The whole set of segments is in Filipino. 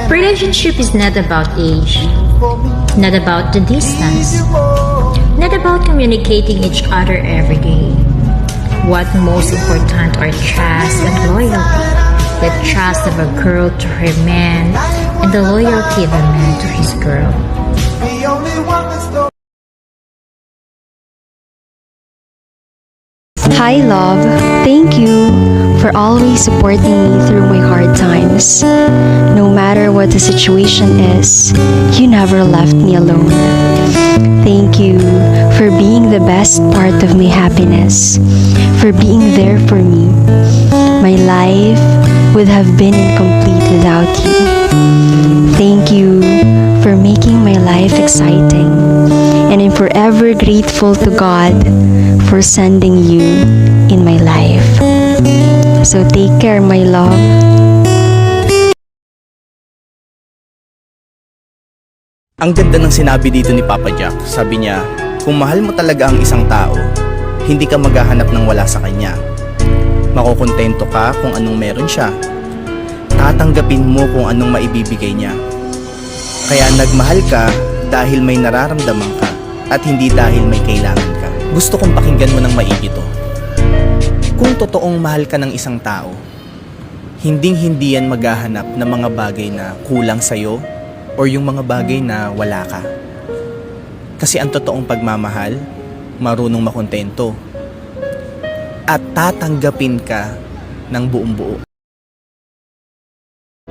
Relationship is not about age, not about the distance, not about communicating each other every day. What most important are trust and loyalty. The trust of a girl to her man and the loyalty of a man to his girl. Hi, love. Thank you for always supporting me through my hard times. No matter what the situation is, you never left me alone. Thank you for being the best part of my happiness, for being there for me. My life would have been incomplete without you. Thank you for making my life exciting, and I'm forever grateful to God for sending you in my life. So take care, my love. Ang ganda ng sinabi dito ni Papa Jack. Sabi niya, kung mahal mo talaga ang isang tao, hindi ka maghahanap ng wala sa kanya. Makukontento ka kung anong meron siya. Tatanggapin mo kung anong maibibigay niya. Kaya nagmahal ka dahil may nararamdaman ka at hindi dahil may kailangan ka. Gusto kong pakinggan mo ng maigi to. Kung totoong mahal ka ng isang tao, hinding-hindi yan maghahanap ng mga bagay na kulang sa'yo or yung mga bagay na wala ka. Kasi ang totoong pagmamahal, marunong makontento at tatanggapin ka ng buong buo.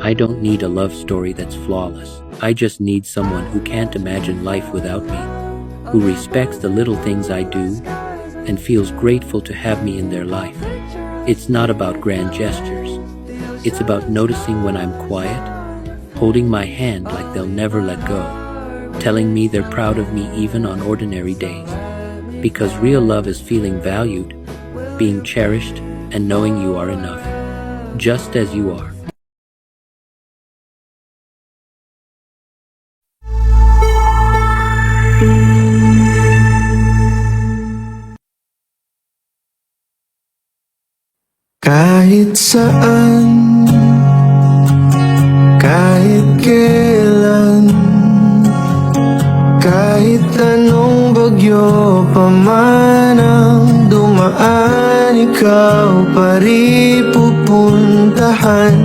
I don't need a love story that's flawless. I just need someone who can't imagine life without me, who respects the little things I do and feels grateful to have me in their life. It's not about grand gestures. It's about noticing when I'm quiet, holding my hand like they'll never let go, telling me they're proud of me even on ordinary days. Because real love is feeling valued, being cherished, and knowing you are enough, just as you are. Kahit saan, kahit kailan, kahit anong bagyo pa man ang dumaan, ikaw pa rin pupuntahan.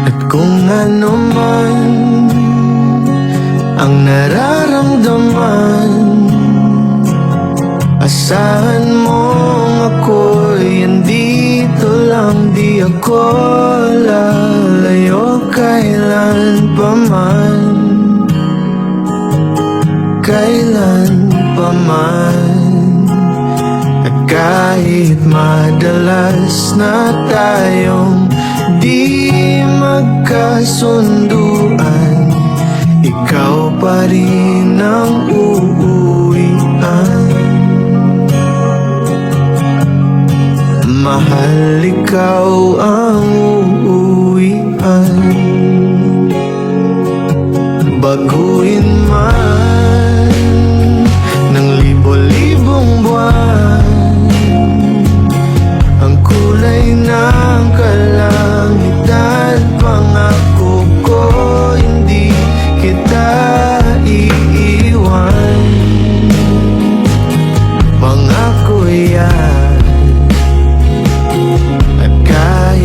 At kung ano man ang nararamdaman, asahan mong ako'y andito lang, di ako lalayo kailan pa man, kailan pa man. At kahit madalas na tayong di magkasunduan, ikaw pa rin ang uuwian. Mahal, ikaw ang uuwian. Baguhin man ng libo-libong buwan ang kulay ng kalangitan, pangako ko hindi kita iiwan. Pangako yan. At kahit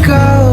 ikaw